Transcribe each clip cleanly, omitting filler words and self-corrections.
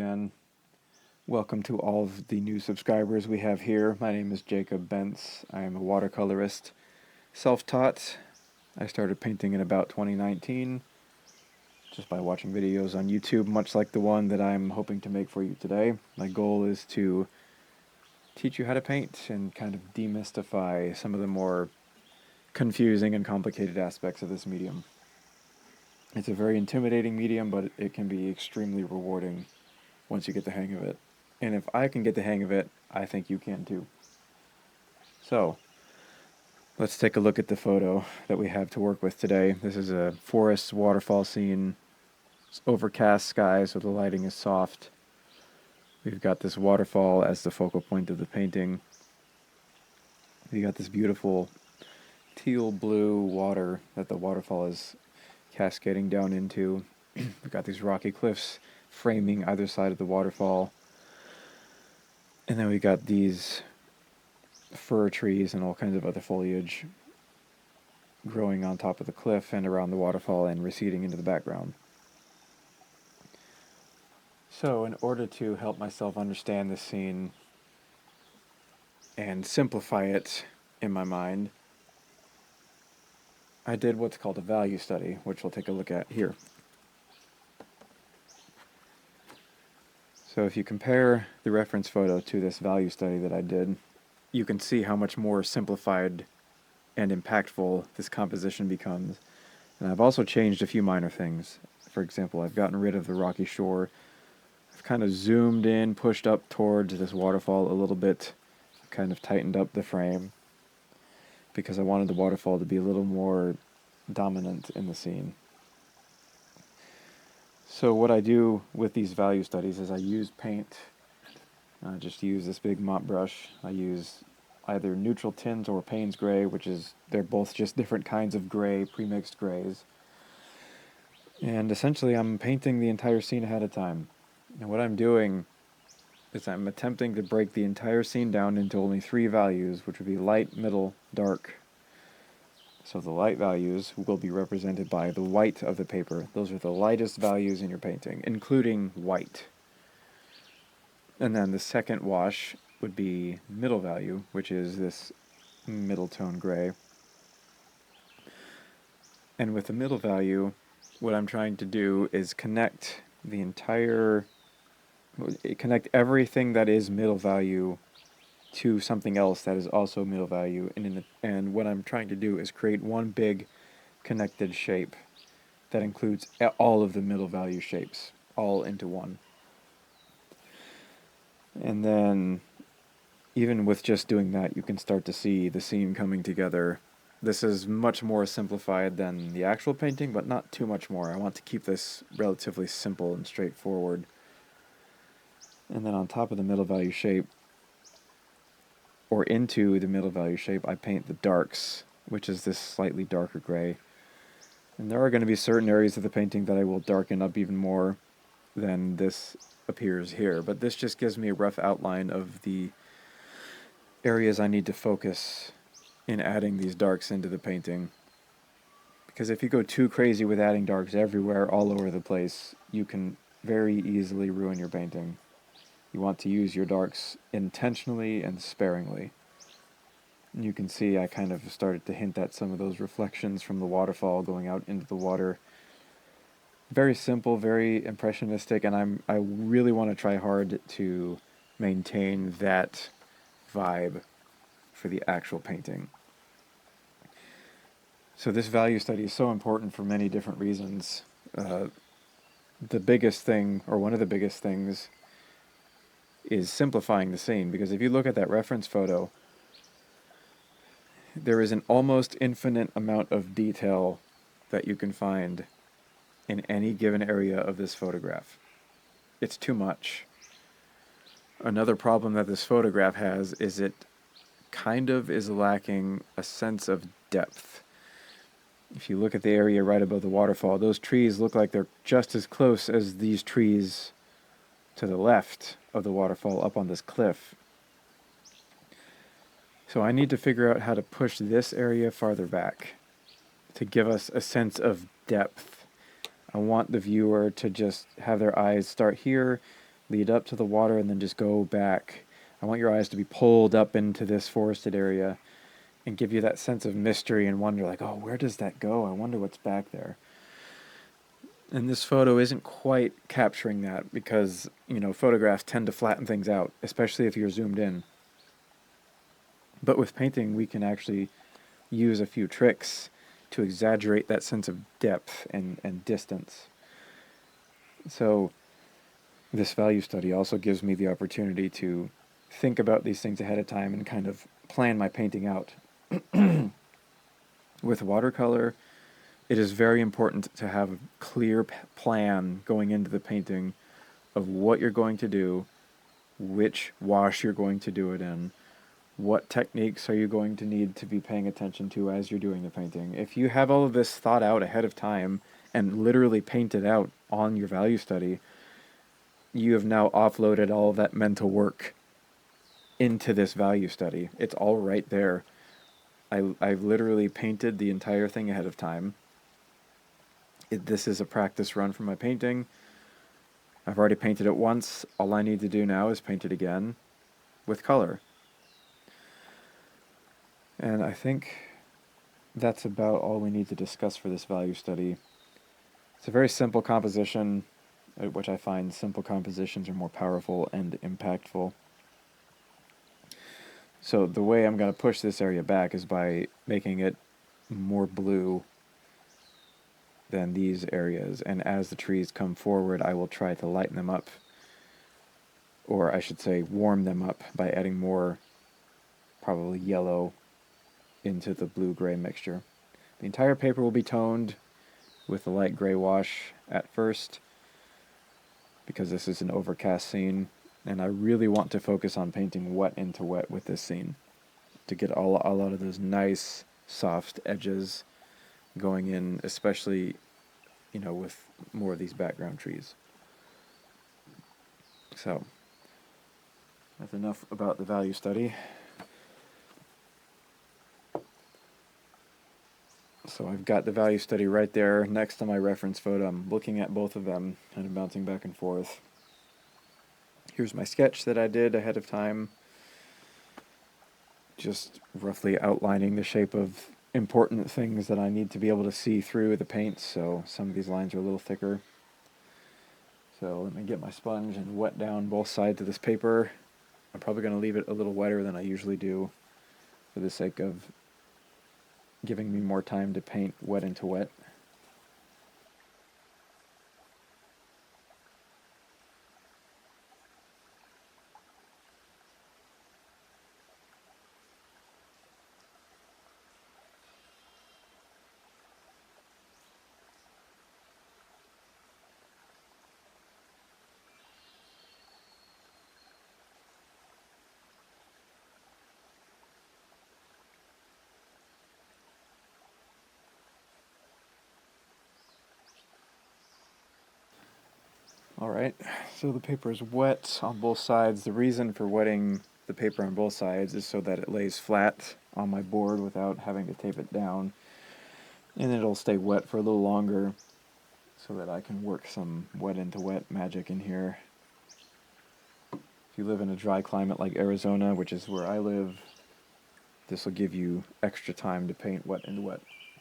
Again, welcome to all of the new subscribers we have here. My name is Jacob Bentz. I am a watercolorist, self-taught. I started painting in about 2019 just by watching videos on YouTube, much like the one that I'm hoping to make for you today. My goal is to teach you how to paint and kind of demystify some of the more confusing and complicated aspects of this medium. It's a very intimidating medium, but it can be extremely rewarding once you get the hang of it. And if I can get the hang of it, I think you can too. So, let's take a look at the photo that we have to work with today. This is a forest waterfall scene. It's overcast sky, so the lighting is soft. We've got this waterfall as the focal point of the painting. We got this beautiful teal blue water that the waterfall is cascading down into. We've got these rocky cliffs framing either side of the waterfall. And then we got these fir trees and all kinds of other foliage growing on top of the cliff and around the waterfall and receding into the background. So in order to help myself understand this scene and simplify it in my mind, I did what's called a value study, which we'll take a look at here. So if you compare the reference photo to this value study that I did, you can see how much more simplified and impactful this composition becomes. And I've also changed a few minor things. For example, I've gotten rid of the rocky shore. I've kind of zoomed in, pushed up towards this waterfall a little bit, kind of tightened up the frame, because I wanted the waterfall to be a little more dominant in the scene. So what I do with these value studies is I use paint. I just use this big mop brush. I use either neutral tints or Payne's gray, they're both just different kinds of gray, pre-mixed grays. And essentially I'm painting the entire scene ahead of time. And what I'm doing is I'm attempting to break the entire scene down into only 3 values, which would be light, middle, dark. So the light values will be represented by the white of the paper. Those are the lightest values in your painting, including white. And then the second wash would be middle value, which is this middle tone gray. And with the middle value, what I'm trying to do is connect everything that is middle value to something else that is also middle value, and what I'm trying to do is create one big connected shape that includes all of the middle value shapes, all into one. And then, even with just doing that, you can start to see the scene coming together. This is much more simplified than the actual painting, but not too much more. I want to keep this relatively simple and straightforward. And then on top of the middle value shape, or into the middle value shape, I paint the darks, which is this slightly darker gray. And there are going to be certain areas of the painting that I will darken up even more than this appears here, but this just gives me a rough outline of the areas I need to focus in adding these darks into the painting. Because if you go too crazy with adding darks everywhere, all over the place, you can very easily ruin your painting. You want to use your darks intentionally and sparingly. And you can see I kind of started to hint at some of those reflections from the waterfall going out into the water. Very simple, very impressionistic, and I really want to try hard to maintain that vibe for the actual painting. So this value study is so important for many different reasons. The biggest thing, or one of the biggest things, is simplifying the scene, because if you look at that reference photo, there is an almost infinite amount of detail that you can find in any given area of this photograph. It's too much. Another problem that this photograph has is it kind of is lacking a sense of depth. If you look at the area right above the waterfall, those trees look like they're just as close as these trees to the left of the waterfall up on this cliff. So I need to figure out how to push this area farther back to give us a sense of depth. I want the viewer to just have their eyes start here lead up to the water, and then just go back. I want your eyes to be pulled up into this forested area and give you that sense of mystery and wonder, like, oh, where does that go? I wonder what's back there. And this photo isn't quite capturing that because, photographs tend to flatten things out, especially if you're zoomed in. But with painting, we can actually use a few tricks to exaggerate that sense of depth and distance. So this value study also gives me the opportunity to think about these things ahead of time and kind of plan my painting out. With watercolor, it is very important to have a clear plan going into the painting of what you're going to do, which wash you're going to do it in, what techniques are you going to need to be paying attention to as you're doing the painting. If you have all of this thought out ahead of time and literally painted out on your value study, you have now offloaded all of that mental work into this value study. It's all right there. I've literally painted the entire thing ahead of time. This is a practice run for my painting. I've already painted it once. All I need to do now is paint it again with color. And I think that's about all we need to discuss for this value study. It's a very simple composition, which I find simple compositions are more powerful and impactful. So the way I'm going to push this area back is by making it more blue than these areas. And as the trees come forward, I will try to lighten them up, or I should say warm them up by adding more, probably yellow, into the blue-gray mixture. The entire paper will be toned with a light gray wash at first, because this is an overcast scene, and I really want to focus on painting wet into wet with this scene to get a lot of those nice soft edges going in, especially with more of these background trees. So that's enough about the value study. So I've got the value study right there next to my reference photo. I'm looking at both of them, kind of bouncing back and forth. Here's my sketch that I did ahead of time, just roughly outlining the shape of important things that I need to be able to see through the paint, so some of these lines are a little thicker. So let me get my sponge and wet down both sides of this paper. I'm probably going to leave it a little wetter than I usually do for the sake of giving me more time to paint wet into wet. Alright, so the paper is wet on both sides. The reason for wetting the paper on both sides is so that it lays flat on my board without having to tape it down. And it'll stay wet for a little longer so that I can work some wet into wet magic in here. If you live in a dry climate like Arizona, which is where I live, this will give you extra time to paint wet into wet.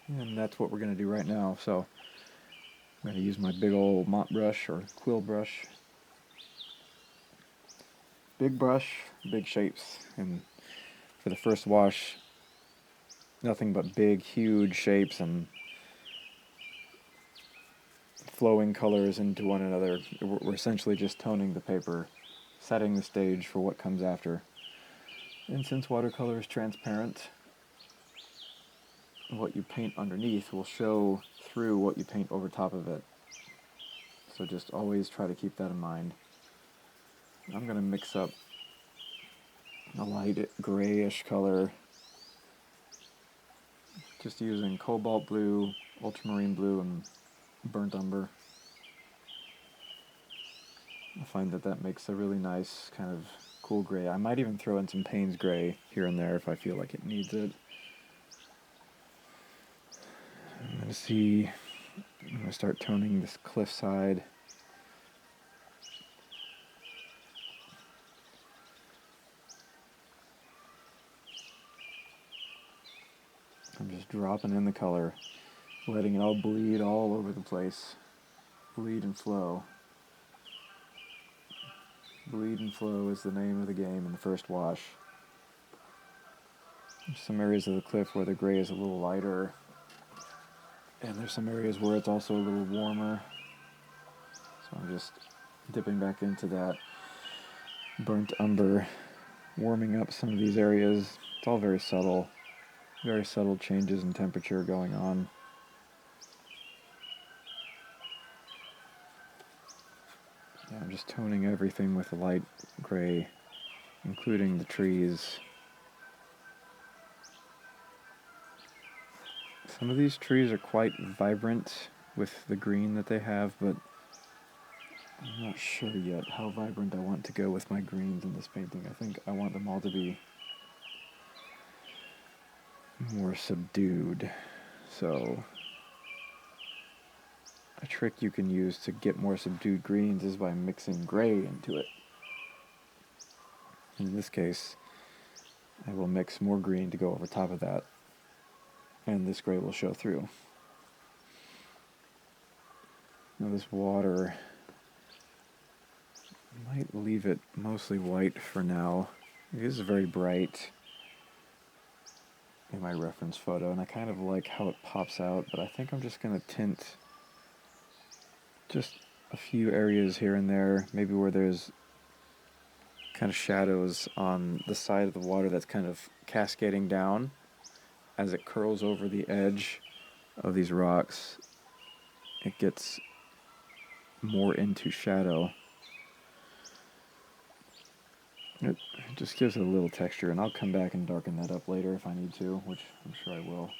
And that's what we're going to do right now. So I'm going to use my big old mop brush or quill brush. Big brush, big shapes. And for the first wash, nothing but big, huge shapes and flowing colors into one another. We're essentially just toning the paper, setting the stage for what comes after. And since watercolor is transparent, what you paint underneath will show through what you paint over top of it. So just always try to keep that in mind. I'm going to mix up a light grayish color, just using cobalt blue, ultramarine blue, and burnt umber. I find that makes a really nice kind of cool gray. I might even throw in some Payne's gray here and there if I feel like it needs it. I'm going to start toning this cliffside. just dropping in the color, letting it all bleed all over the place. Bleed and flow. Bleed and flow is the name of the game in the first wash. There's some areas of the cliff where the gray is a little lighter, and there's some areas where it's also a little warmer. So I'm just dipping back into that burnt umber, warming up some of these areas. It's all very subtle changes in temperature going on. Yeah, I'm just toning everything with a light gray, including the trees. Some of these trees are quite vibrant with the green that they have, but I'm not sure yet how vibrant I want to go with my greens in this painting. I think I want them all to be more subdued. So a trick you can use to get more subdued greens is by mixing gray into it. In this case, I will mix more green to go over top of that, and this gray will show through. Now this water, I might leave it mostly white for now. It is very bright in my reference photo, and I kind of like how it pops out, but I think I'm just going to tint just a few areas here and there, maybe where there's kind of shadows on the side of the water that's kind of cascading down as it curls over the edge of these rocks. It gets more into shadow. It just gives it a little texture, and I'll come back and darken that up later if I need to, which I'm sure I will.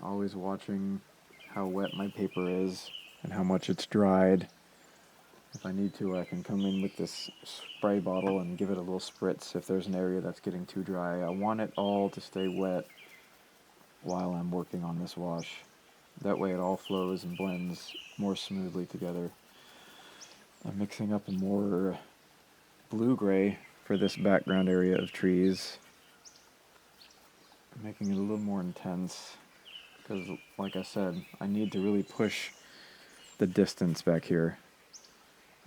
Always watching how wet my paper is and how much it's dried. If I need to, I can come in with this spray bottle and give it a little spritz if there's an area that's getting too dry. I want it all to stay wet while I'm working on this wash. That way it all flows and blends more smoothly together. I'm mixing up a more blue-gray for this background area of trees. I'm making it a little more intense because, like I said, I need to really push the distance back here.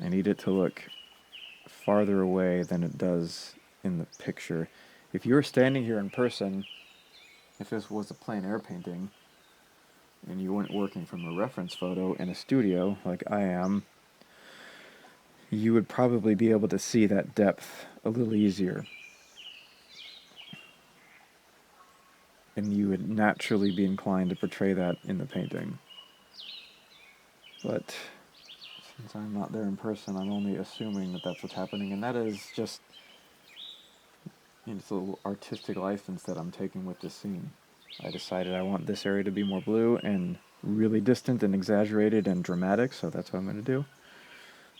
I need it to look farther away than it does in the picture. If you were standing here in person, if this was a plein air painting, and you weren't working from a reference photo in a studio like I am, you would probably be able to see that depth a little easier. And you would naturally be inclined to portray that in the painting. But since I'm not there in person, I'm only assuming that that's what's happening, and that is just, it's a little artistic license that I'm taking with this scene. I decided I want this area to be more blue and really distant and exaggerated and dramatic, so that's what I'm going to do.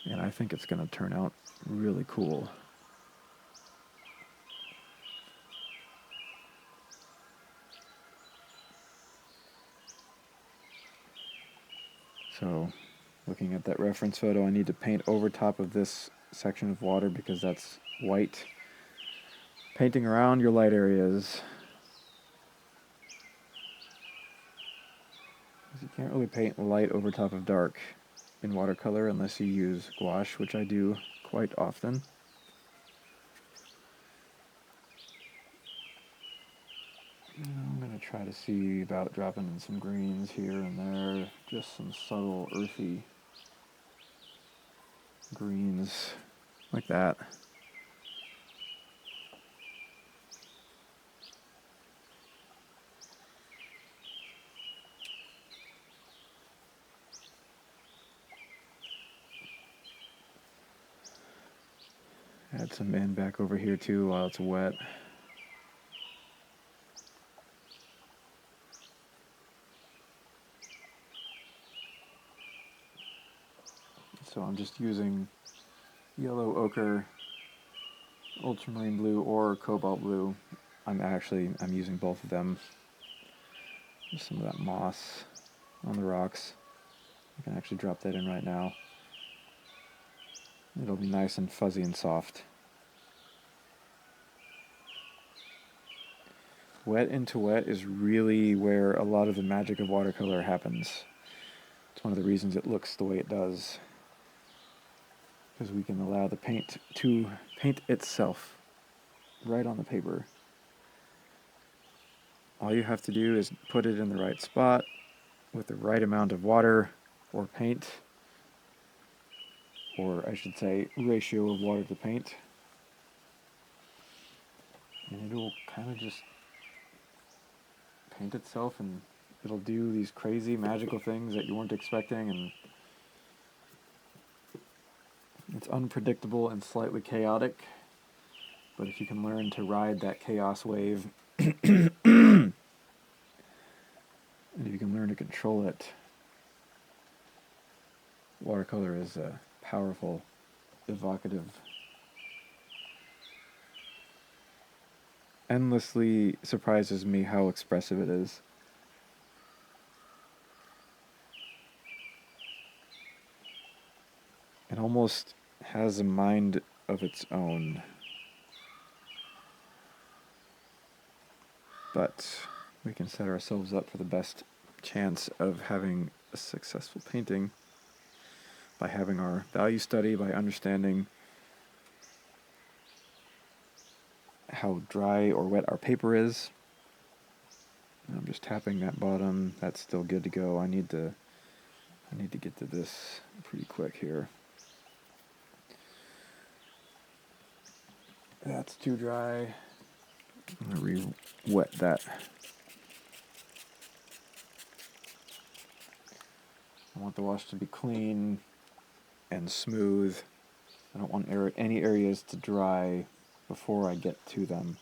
And I think it's going to turn out really cool. So, looking at that reference photo, I need to paint over top of this section of water because that's white. Painting around your light areas. You can't really paint light over top of dark in watercolor unless you use gouache, which I do quite often. I'm going to try to see about dropping in some greens here and there, just some subtle earthy greens like that. Add some in back over here too while it's wet. So I'm just using yellow ochre, ultramarine blue, or cobalt blue. I'm using both of them. Just some of that moss on the rocks. I can actually drop that in right now. It'll be nice and fuzzy and soft. Wet into wet is really where a lot of the magic of watercolor happens. It's one of the reasons it looks the way it does, because we can allow the paint to paint itself right on the paper. All you have to do is put it in the right spot with the right amount of water or paint, or I should say ratio of water to paint, and it'll kind of just paint itself, and it'll do these crazy magical things that you weren't expecting, and it's unpredictable and slightly chaotic, but if you can learn to ride that chaos wave and if you can learn to control it, watercolor is powerful, evocative, endlessly surprises me how expressive it is. It almost has a mind of its own. But we can set ourselves up for the best chance of having a successful painting by having our value study, by understanding how dry or wet our paper is. I'm just tapping that bottom. That's still good to go. I need to get to this pretty quick here. That's too dry. I'm going to re-wet that. I want the wash to be clean and smooth. I don't want any areas to dry before I get to them.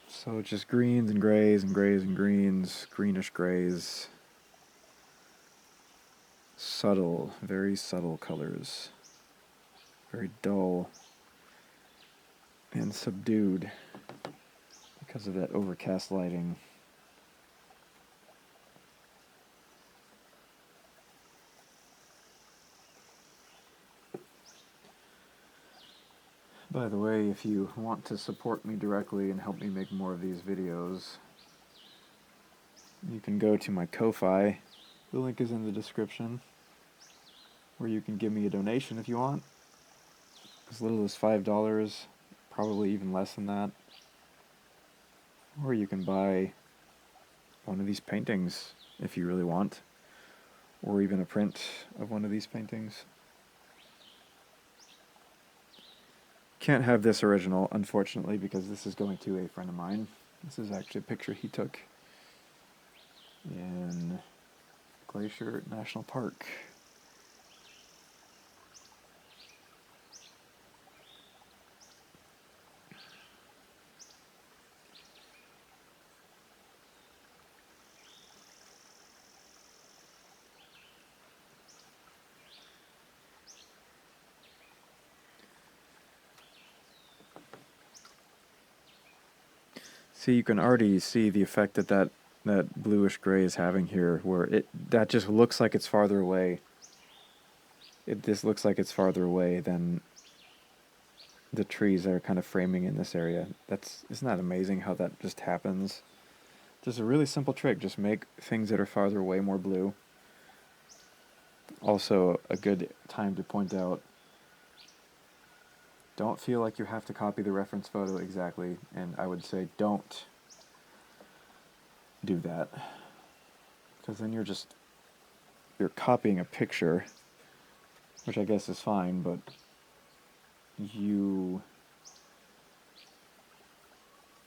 So it's just greens and grays and grays and greens, greenish grays. Subtle, very subtle colors. Very dull and subdued because of that overcast lighting. By the way, if you want to support me directly and help me make more of these videos, you can go to my Ko-Fi. The link is in the description, where you can give me a donation if you want. As little as $5, probably even less than that. Or you can buy one of these paintings if you really want, or even a print of one of these paintings. Can't have this original, unfortunately, because this is going to a friend of mine. This is actually a picture he took in Glacier National Park. See, you can already see the effect that bluish gray is having here, where that just looks like it's farther away. It just looks like it's farther away than the trees that are kind of framing in this area. Isn't that amazing how that just happens? Just a really simple trick, just make things that are farther away more blue. Also, a good time to point out, don't feel like you have to copy the reference photo exactly, and I would say don't do that, because then you're copying a picture, which I guess is fine, but you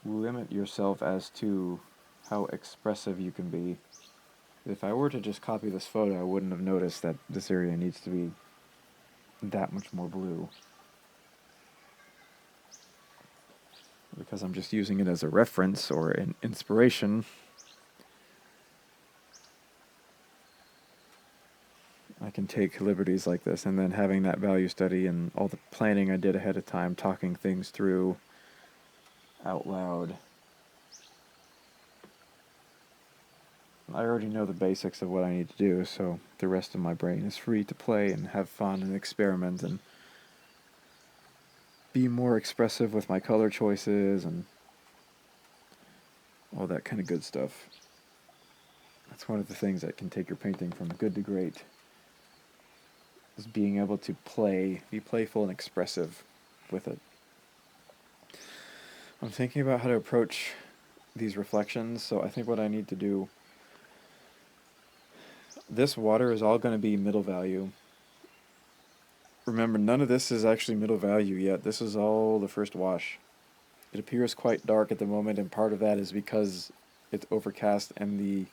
limit yourself as to how expressive you can be. If I were to just copy this photo, I wouldn't have noticed that this area needs to be that much more blue, because I'm just using it as a reference or an inspiration. I can take liberties like this, and then having that value study and all the planning I did ahead of time, talking things through out loud. I already know the basics of what I need to do, so the rest of my brain is free to play and have fun and experiment and be more expressive with my color choices and all that kind of good stuff. That's one of the things that can take your painting from good to great, is being able to be playful and expressive with it. I'm thinking about how to approach these reflections, so I think what I need to do, this water is all going to be middle value. Remember, none of this is actually middle value yet. This is all the first wash. It appears quite dark at the moment, and part of that is because it's overcast and the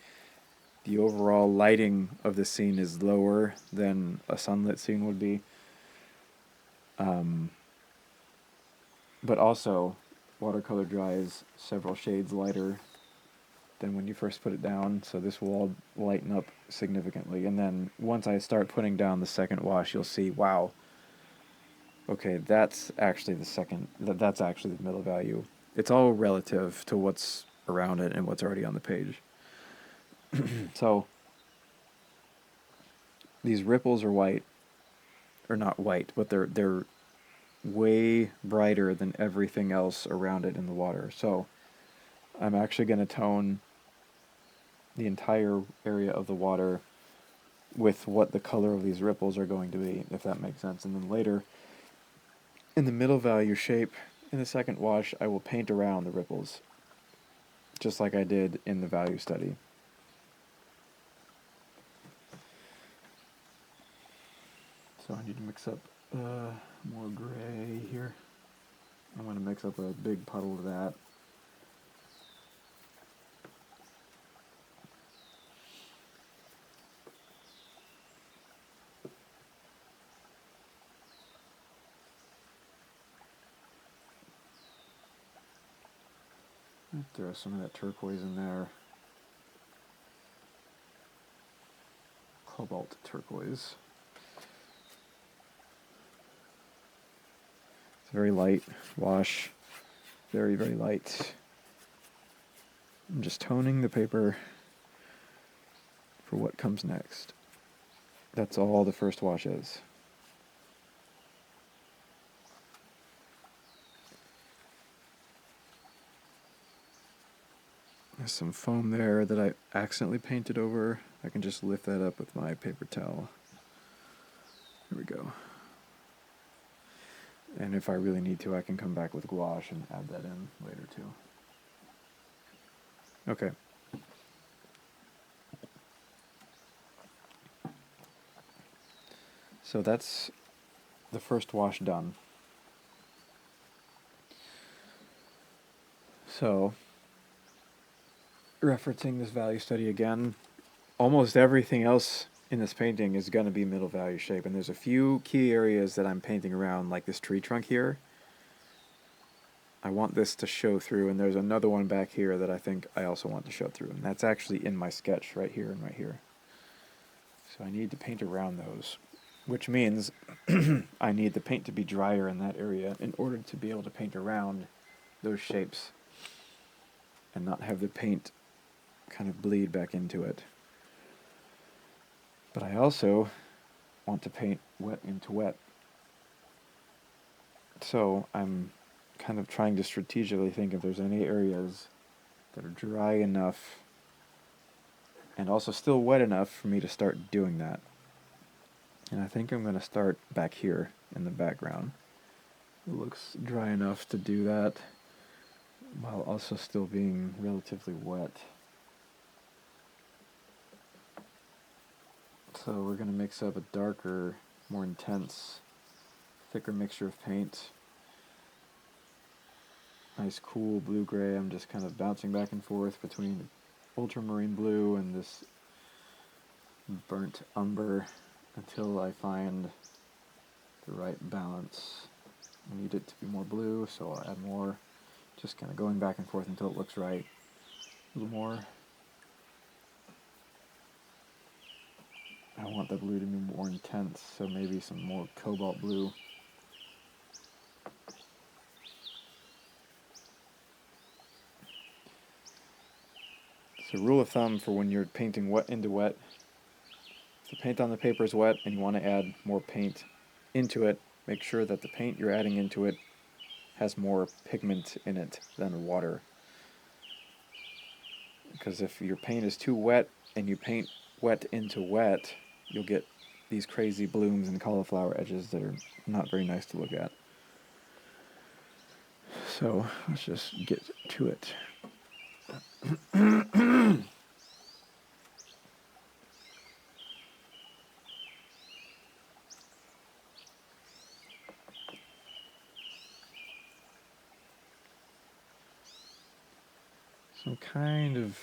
overall lighting of the scene is lower than a sunlit scene would be. But also, watercolor dries several shades lighter than when you first put it down, so this will all lighten up significantly. And then once I start putting down the second wash, you'll see, wow, okay, that's actually that's actually the middle value. It's all relative to what's around it and what's already on the page. So these ripples are white, or not white, but they're way brighter than everything else around it in the water. So I'm actually going to tone the entire area of the water with what the color of these ripples are going to be, if that makes sense. And then later, in the middle value shape, in the second wash, I will paint around the ripples, just like I did in the value study. So I need to mix up more gray here. I'm going to mix up a big puddle of that. Throw some of that turquoise in there. Cobalt turquoise. It's very light wash. Very, very light. I'm just toning the paper for what comes next. That's all the first wash is. There's some foam there that I accidentally painted over. I can just lift that up with my paper towel. Here we go. And if I really need to, I can come back with gouache and add that in later too. Okay. So that's the first wash done. So, referencing this value study again, almost everything else in this painting is going to be middle value shape, and there's a few key areas that I'm painting around, like this tree trunk here. I want this to show through, and there's another one back here that I think I also want to show through, and that's actually in my sketch right here and right here. So I need to paint around those, which means I need the paint to be drier in that area in order to be able to paint around those shapes and not have the paint kind of bleed back into it. But I also want to paint wet into wet. So I'm kind of trying to strategically think if there's any areas that are dry enough and also still wet enough for me to start doing that. And I think I'm going to start back here in the background. It looks dry enough to do that while also still being relatively wet. So we're going to mix up a darker, more intense, thicker mixture of paint. Nice cool blue-gray. I'm just kind of bouncing back and forth between ultramarine blue and this burnt umber until I find the right balance. I need it to be more blue, so I'll add more. Just kind of going back and forth until it looks right. A little more. I want the blue to be more intense, so maybe some more cobalt blue. So rule of thumb for when you're painting wet into wet, if the paint on the paper is wet and you want to add more paint into it, make sure that the paint you're adding into it has more pigment in it than water. Because if your paint is too wet and you paint wet into wet, you'll get these crazy blooms and cauliflower edges that are not very nice to look at. So let's just get to it. So I'm kind of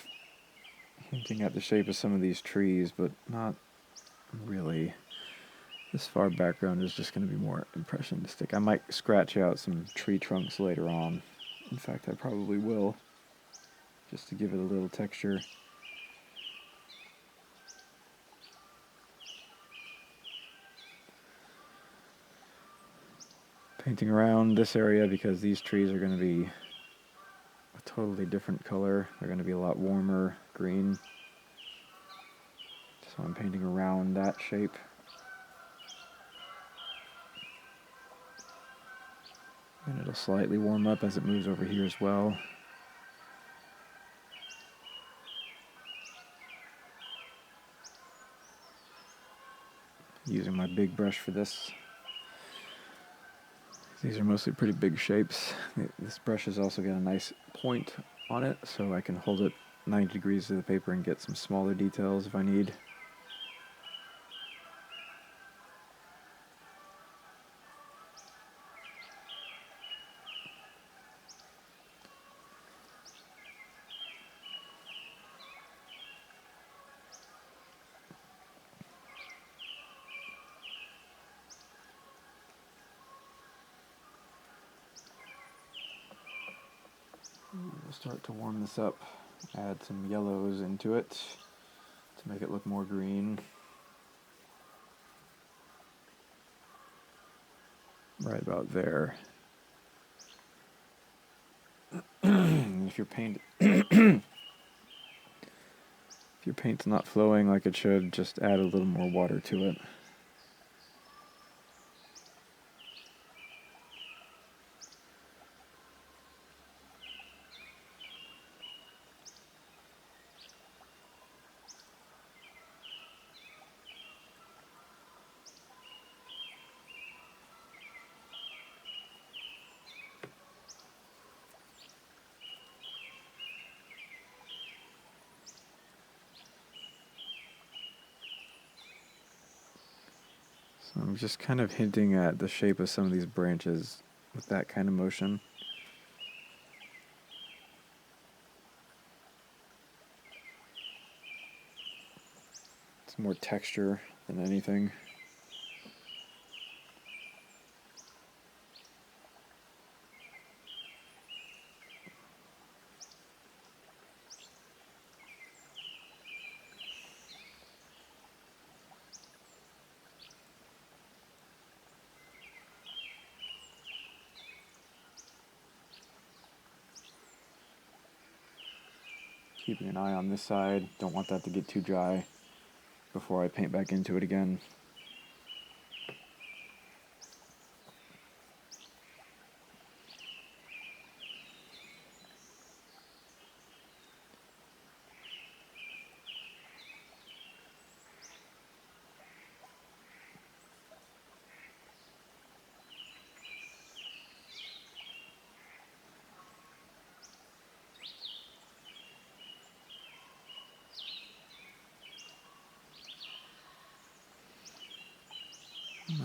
hinting at the shape of some of these trees, but not really. This far background is just going to be more impressionistic. I might scratch out some tree trunks later on. In fact, I probably will, just to give it a little texture. Painting around this area because these trees are going to be a totally different color. They're going to be a lot warmer green. So I'm painting around that shape. And it'll slightly warm up as it moves over here as well. Using my big brush for this. These are mostly pretty big shapes. This brush has also got a nice point on it, so I can hold it 90 degrees to the paper and get some smaller details if I need. We'll start to warm this up, add some yellows into it to make it look more green. Right about there. If your paint's not flowing like it should, just add a little more water to it. So I'm just kind of hinting at the shape of some of these branches with that kind of motion. It's more texture than anything. Keeping an eye on this side, don't want that to get too dry before I paint back into it again.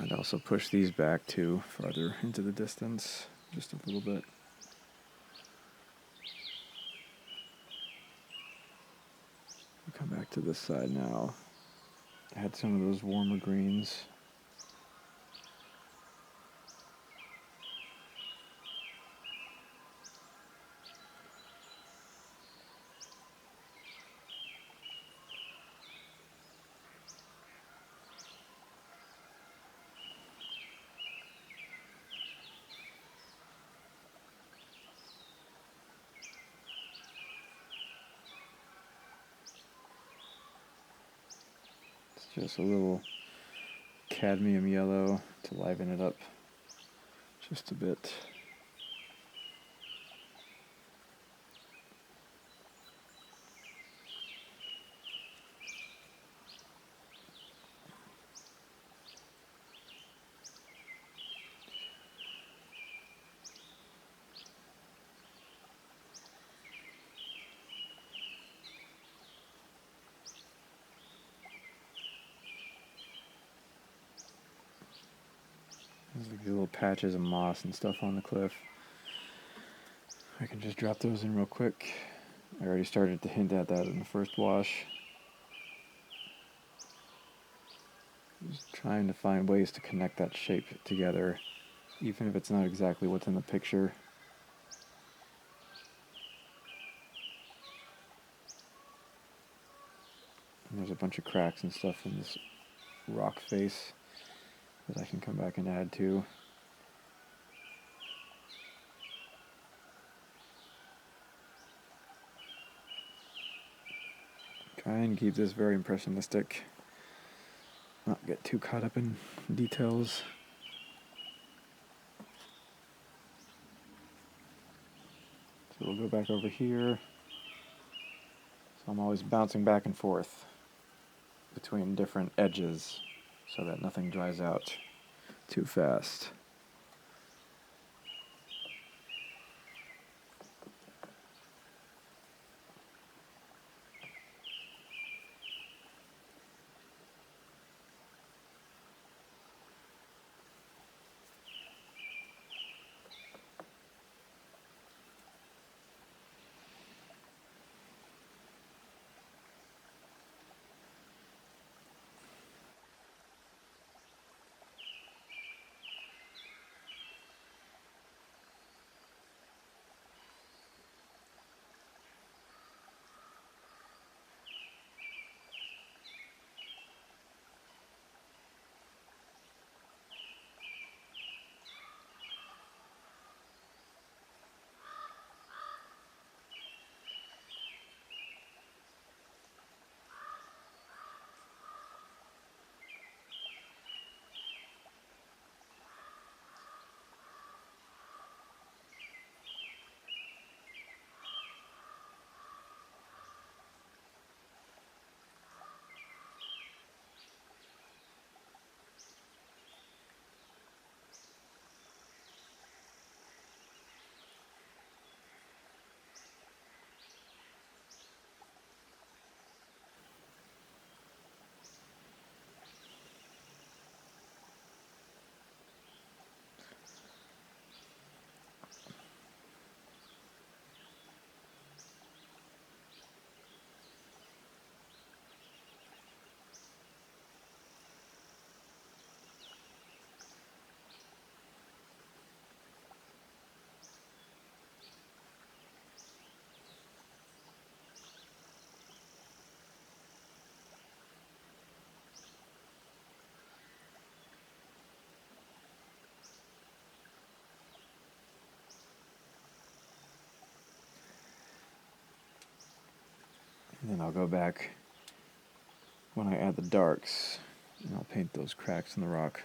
I'd also push these back too, farther into the distance, just a little bit. I'll come back to this side now. Add some of those warmer greens. Just a little cadmium yellow to liven it up just a bit. There's like little patches of moss and stuff on the cliff. I can just drop those in real quick. I already started to hint at that in the first wash. Just trying to find ways to connect that shape together, even if it's not exactly what's in the picture. And there's a bunch of cracks and stuff in this rock face that I can come back and add to. Try and keep this very impressionistic. Not get too caught up in details. So we'll go back over here. So I'm always bouncing back and forth between different edges so that nothing dries out too fast. And then I'll go back when I add the darks, and I'll paint those cracks in the rock.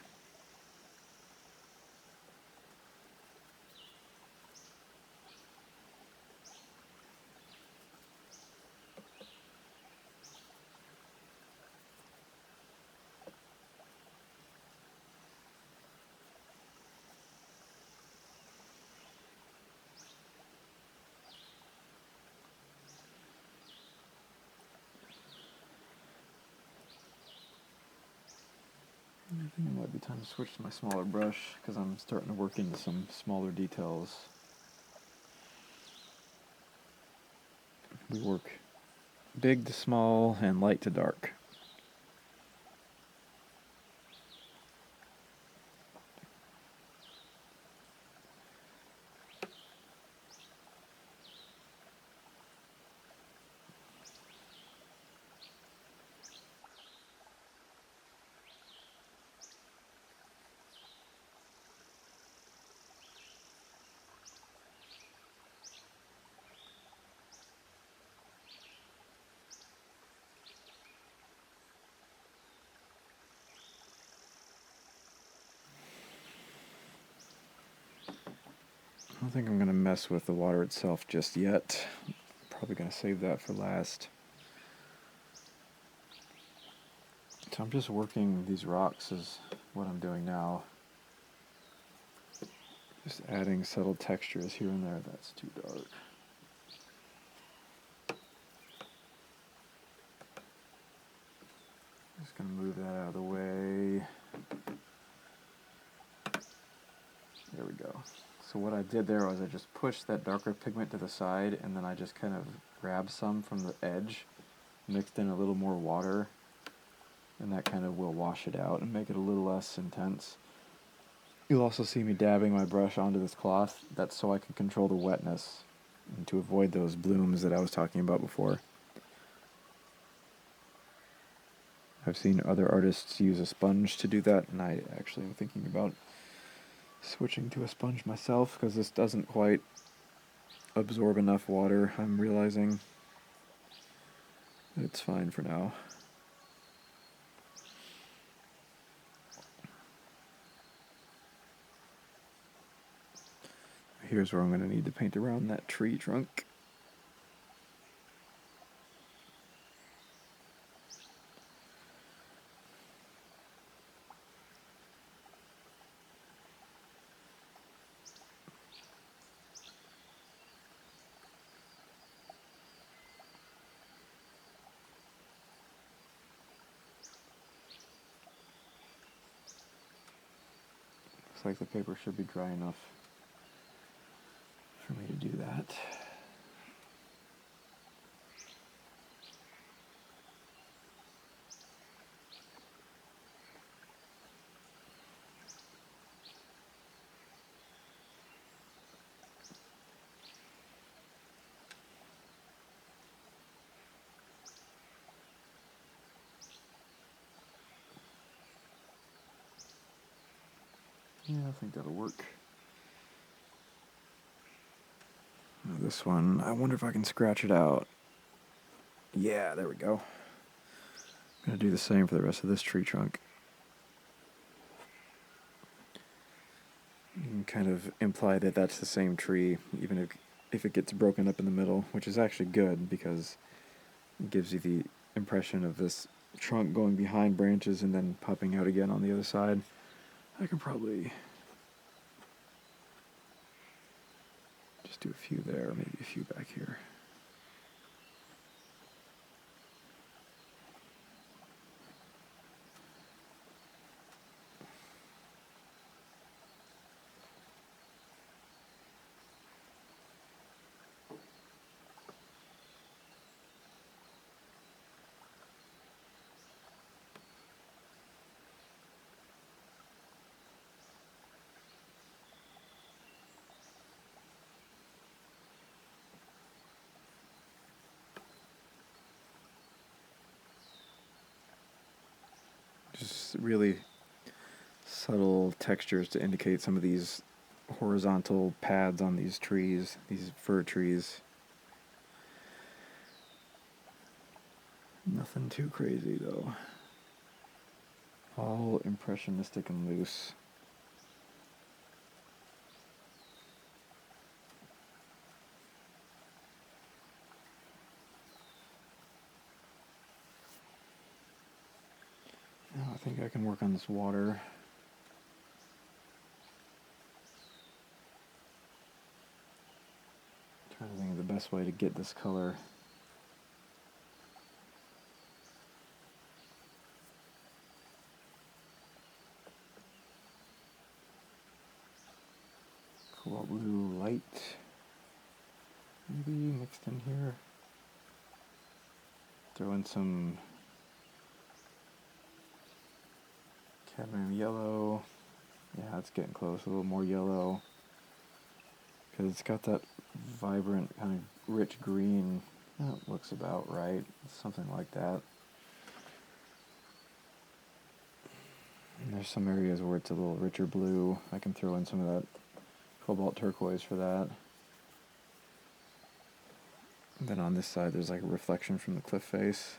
I think it might be time to switch to my smaller brush because I'm starting to work into some smaller details. We work big to small and light to dark. I don't think I'm going to mess with the water itself just yet. Probably going to save that for last. So I'm just working these rocks is what I'm doing now. Just adding subtle textures here and there. That's too dark. Just going to move that out of the way. There we go. So what I did there was I just pushed that darker pigment to the side, and then I just kind of grabbed some from the edge, mixed in a little more water, and that kind of will wash it out and make it a little less intense. You'll also see me dabbing my brush onto this cloth. That's so I can control the wetness and to avoid those blooms that I was talking about before. I've seen other artists use a sponge to do that, and I actually am thinking about switching to a sponge myself because this doesn't quite absorb enough water. I'm realizing it's fine for now. Here's where I'm going to need to paint around that tree trunk. Looks like the paper should be dry enough for me to do that. Yeah, I think that'll work. Now this one, I wonder if I can scratch it out. Yeah, there we go. I'm going to do the same for the rest of this tree trunk. You can kind of imply that that's the same tree, even if it gets broken up in the middle, which is actually good because it gives you the impression of this trunk going behind branches and then popping out again on the other side. I can probably just do a few there, maybe a few back here. Just really subtle textures to indicate some of these horizontal pads on these trees, these fir trees. Nothing too crazy though. All impressionistic and loose. Now I think I can work on this water. Trying to think of the best way to get this color. Cobalt blue light, maybe mixed in here. Throw in some cadmium yellow. Yeah, it's getting close. A little more yellow because it's got that vibrant kind of rich green. That looks about right. Something like that. And there's some areas where it's a little richer blue. I can throw in some of that cobalt turquoise for that. And then on this side there's like a reflection from the cliff face.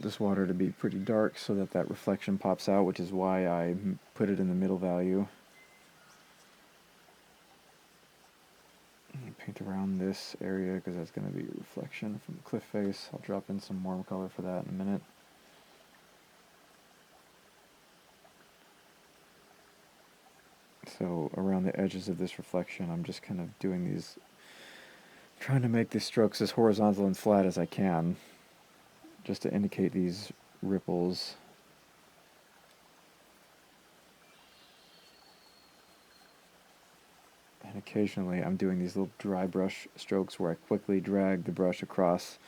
this water to be pretty dark so that that reflection pops out, which is why I put it in the middle value. Paint around this area because that's going to be a reflection from the cliff face. I'll drop in some warm color for that in a minute. So around the edges of this reflection, I'm just kind of doing these, trying to make these strokes as horizontal and flat as I can, just to indicate these ripples. And occasionally I'm doing these little dry brush strokes where I quickly drag the brush across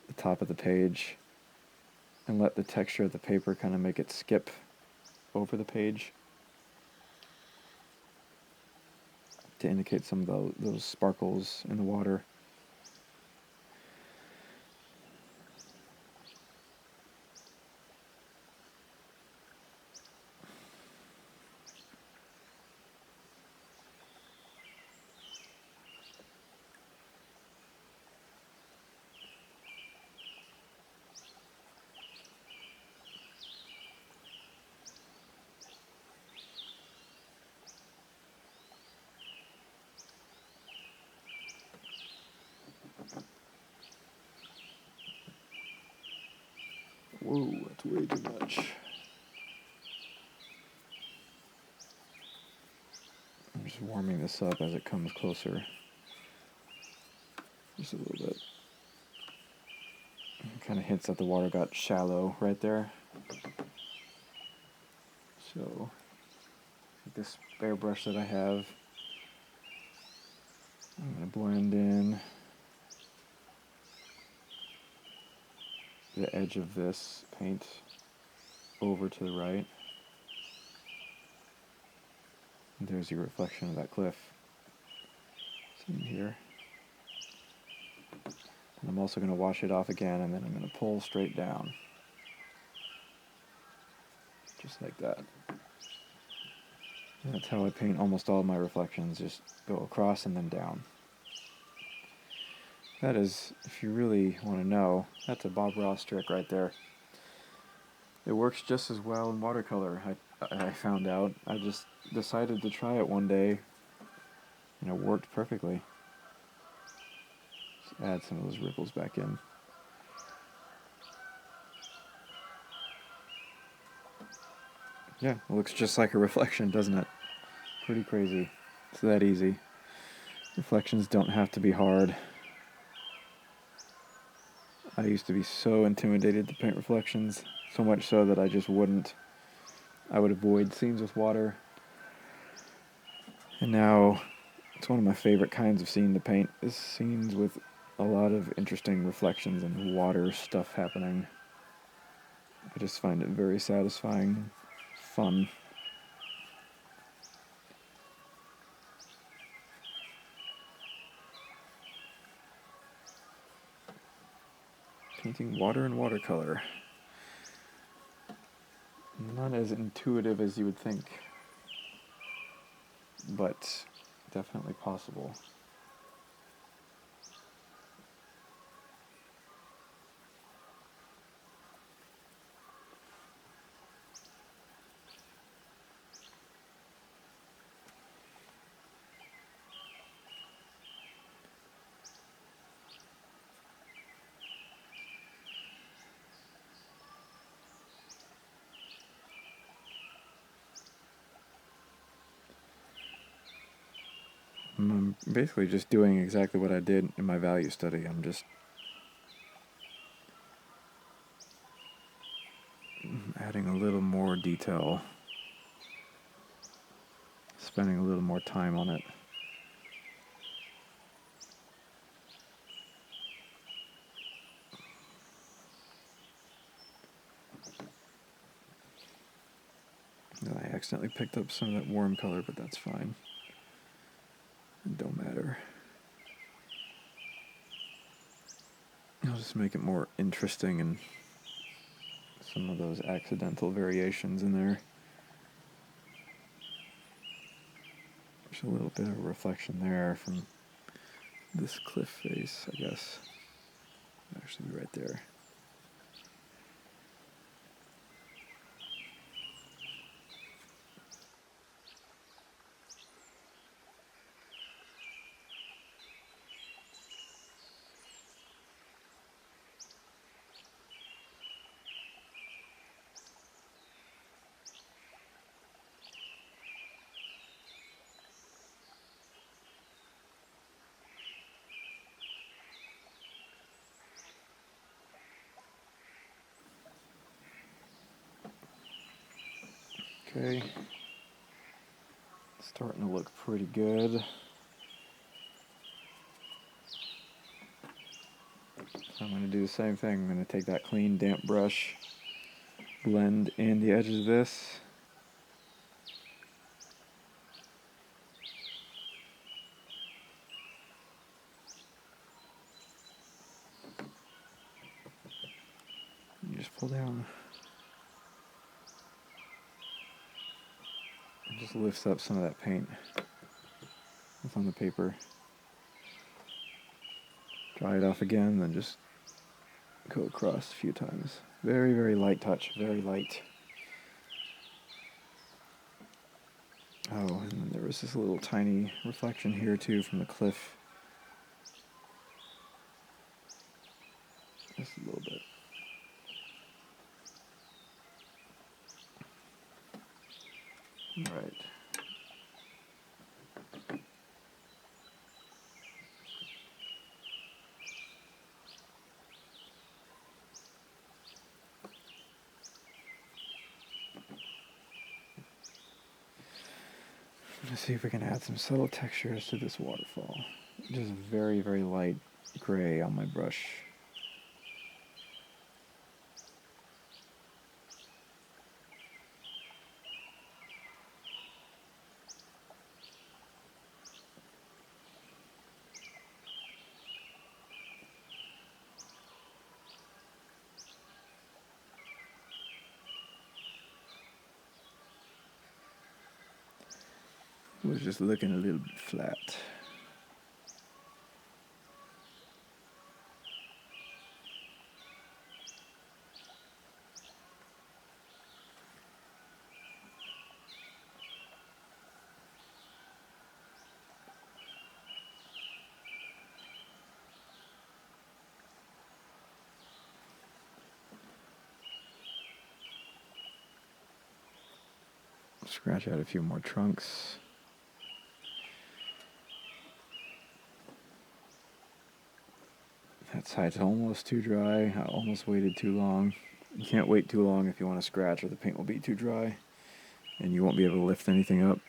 the top of the page and let the texture of the paper kind of make it skip over the page to indicate some of those sparkles in the water. Whoa, that's way too much. I'm just warming this up as it comes closer. Just a little bit. Kind of hints that the water got shallow right there. So, this spare brush that I have, I'm going to blend in the edge of this paint over to the right. And there's your reflection of that cliff. See here. And I'm also going to wash it off again, and then I'm going to pull straight down. Just like that. And that's how I paint almost all of my reflections, just go across and then down. That is, if you really want to know, that's a Bob Ross trick right there. It works just as well in watercolor, I found out. I just decided to try it one day, and it worked perfectly. Just add some of those ripples back in. Yeah, it looks just like a reflection, doesn't it? Pretty crazy. It's that easy. Reflections don't have to be hard. I used to be so intimidated to paint reflections, so much so that I just wouldn't. I would avoid scenes with water. And now, it's one of my favorite kinds of scene to paint, is scenes with a lot of interesting reflections and water stuff happening. I just find it very satisfying, fun. Painting water in watercolor. Not as intuitive as you would think, but definitely possible. I'm basically just doing exactly what I did in my value study. I'm just adding a little more detail, spending a little more time on it. I accidentally picked up some of that warm color, but that's fine. It don't matter. I'll just make it more interesting and some of those accidental variations in there. There's a little bit of a reflection there from this cliff face, I guess. Actually, right there. Okay. Starting to look pretty good. So I'm going to do the same thing. I'm going to take that clean, damp brush, blend in the edges of this. You just pull down. It just lifts up some of that paint that's on the paper. Dry it off again, then just go across a few times. Very, very light touch, very light. Oh, and then there was this little tiny reflection here too from the cliff. Just a little bit. All right. Let's see if we can add some subtle textures to this waterfall. Just very, very light gray on my brush. It was just looking a little bit flat. Scratch out a few more trunks. That side's almost too dry. I almost waited too long. You can't wait too long if you want to scratch, or the paint will be too dry and you won't be able to lift anything up.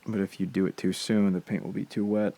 But if you do it too soon, the paint will be too wet.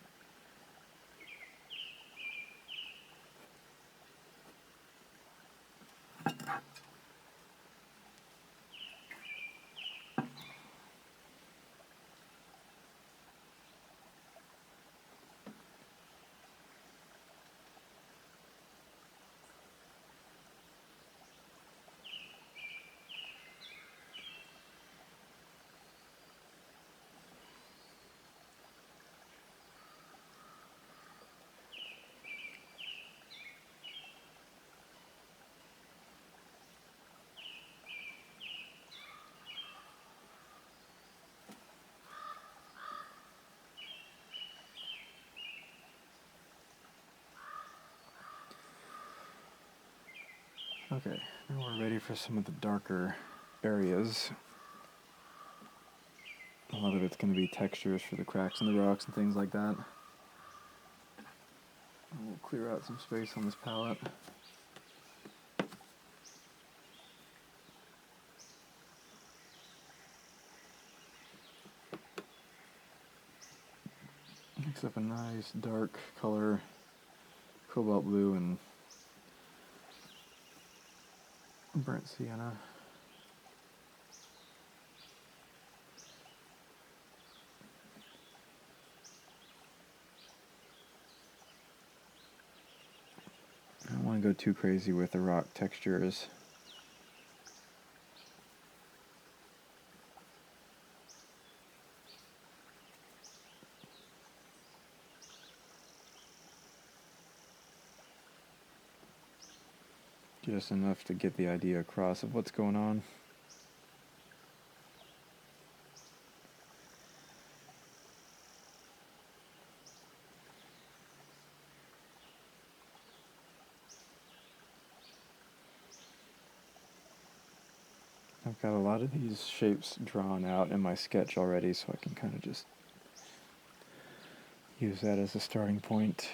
Okay, now we're ready for some of the darker areas. A lot of it's going to be textures for the cracks in the rocks and things like that. And we'll clear out some space on this palette. Mix up a nice dark color, cobalt blue and burnt sienna. I don't want to go too crazy with the rock textures. Just enough to get the idea across of what's going on. I've got a lot of these shapes drawn out in my sketch already, so I can kind of just use that as a starting point.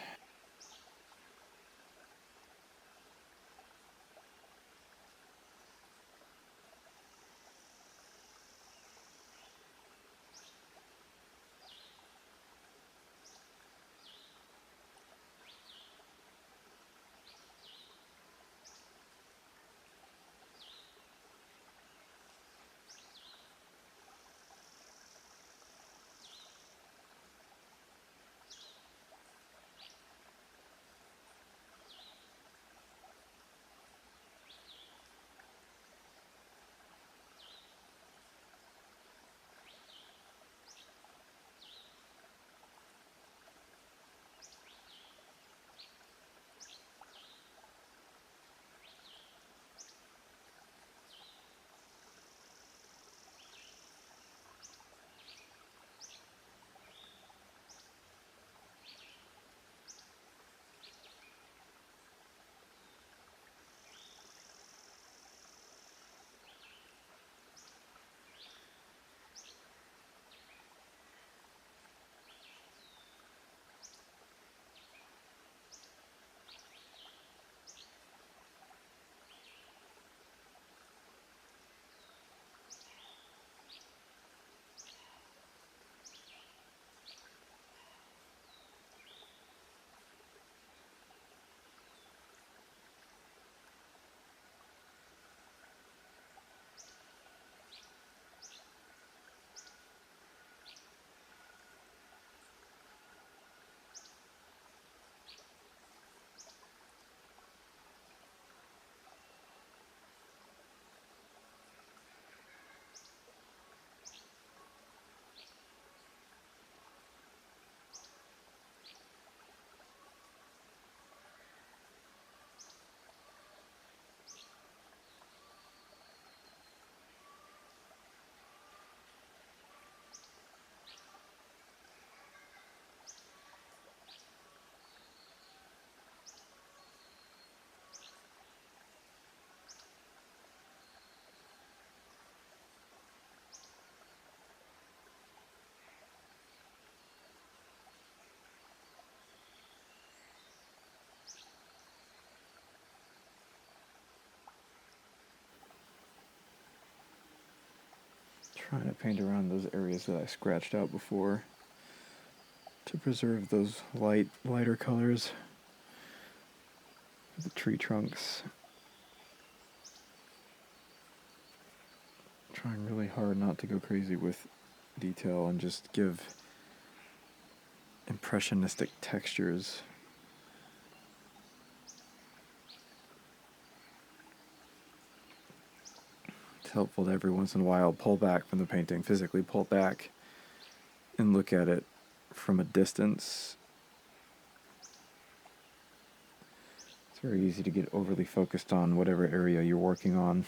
Trying to paint around those areas that I scratched out before to preserve those lighter colors. The tree trunks. Trying really hard not to go crazy with detail and just give impressionistic textures. It's helpful to every once in a while pull back from the painting, physically pull back and look at it from a distance. It's very easy to get overly focused on whatever area you're working on.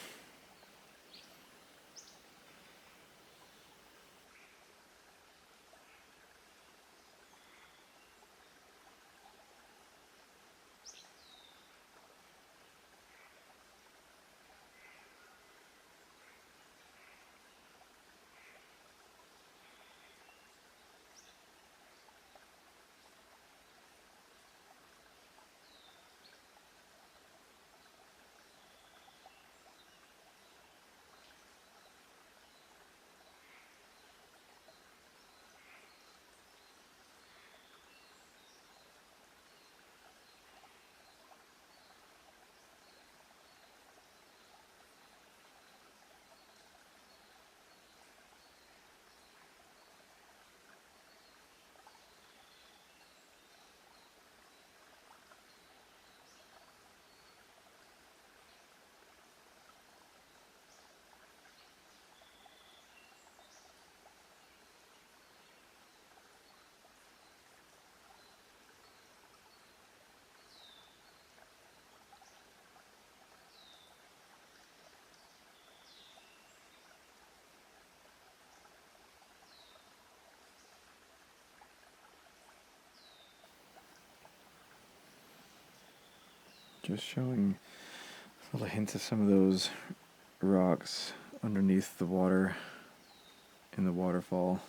Just showing little hints of some of those rocks underneath the water in the waterfall.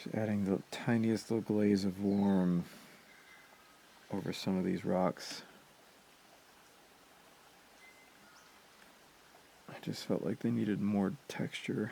Just adding the tiniest little glaze of warm over some of these rocks. I just felt like they needed more texture.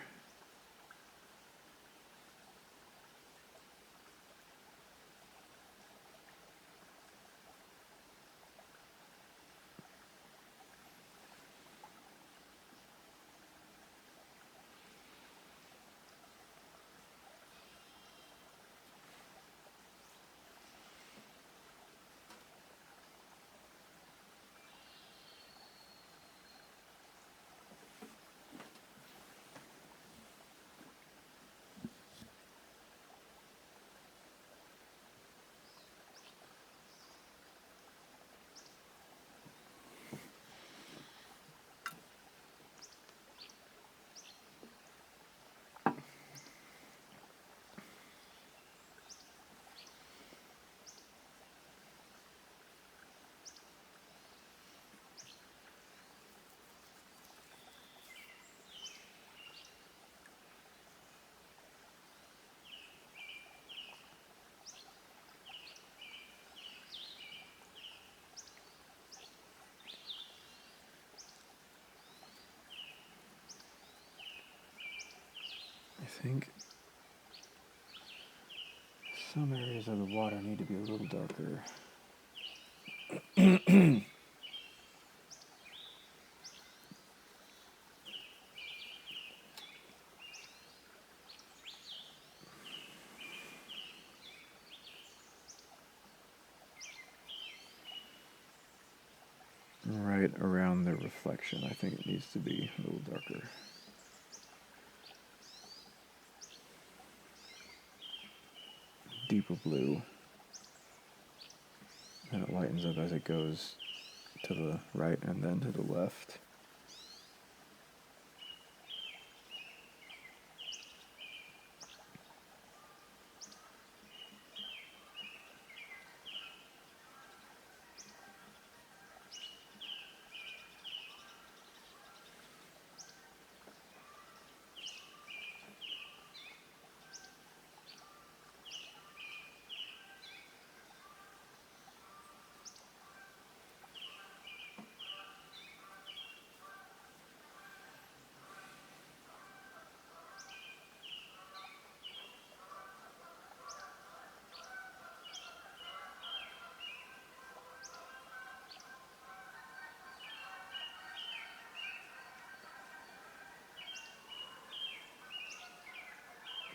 I think Some areas of the water need to be a little darker. Right around the reflection, I think it needs to be a little darker. Deeper blue. And it lightens up as it goes to the right and then to the left.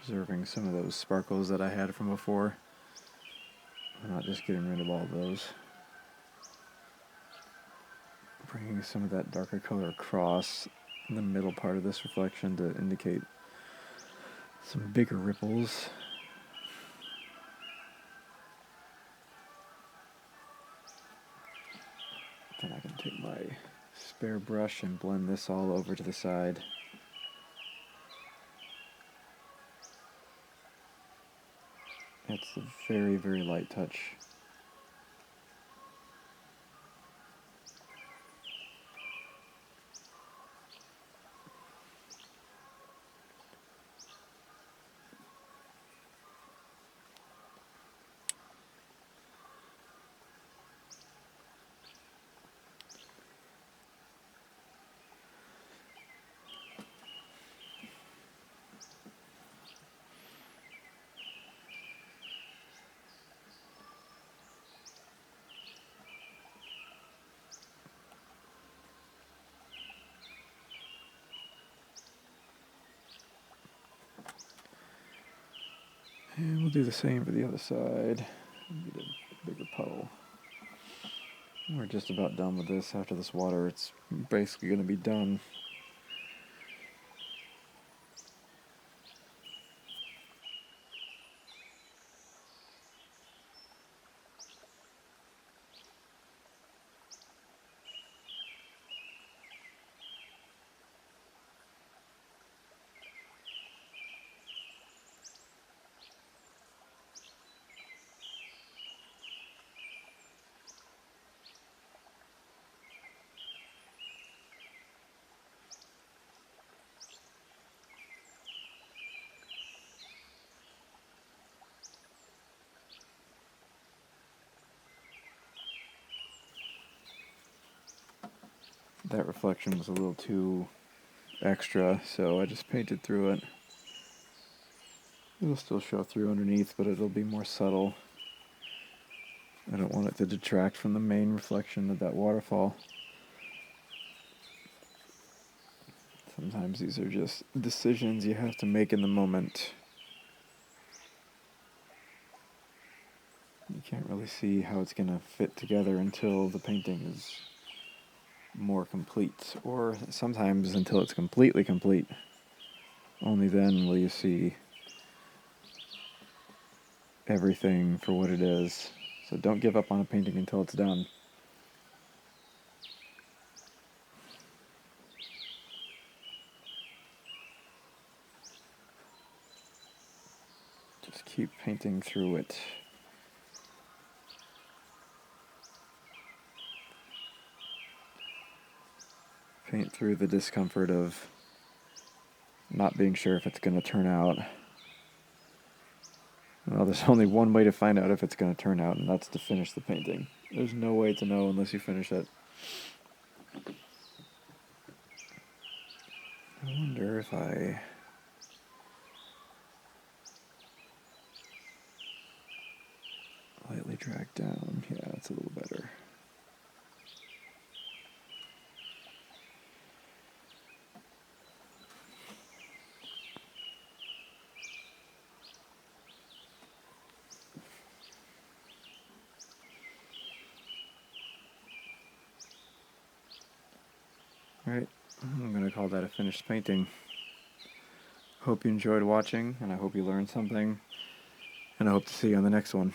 Preserving some of those sparkles that I had from before. I'm not just getting rid of all those. Bringing some of that darker color across in the middle part of this reflection to indicate some bigger ripples. Then I can take my spare brush and blend this all over to the side. It's a very, very light touch. And we'll do the same for the other side. Get a bigger puddle. We're just about done with this. After this water, it's basically going to be done. That reflection was a little too extra, so I just painted through it. It'll still show through underneath, but it'll be more subtle. I don't want it to detract from the main reflection of that waterfall. Sometimes these are just decisions you have to make in the moment. You can't really see how it's going to fit together until the painting is more complete, or sometimes until it's completely complete. Only then will you see everything for what it is. So don't give up on a painting until it's done. Just keep painting through it. Paint through the discomfort of not being sure if it's going to turn out. Well, there's only one way to find out if it's going to turn out, and that's to finish the painting. There's no way to know unless you finish it. I wonder if I Drag down. Yeah, that's a little better. Alright, I'm going to call that a finished painting. Hope you enjoyed watching, and I hope you learned something, and I hope to see you on the next one.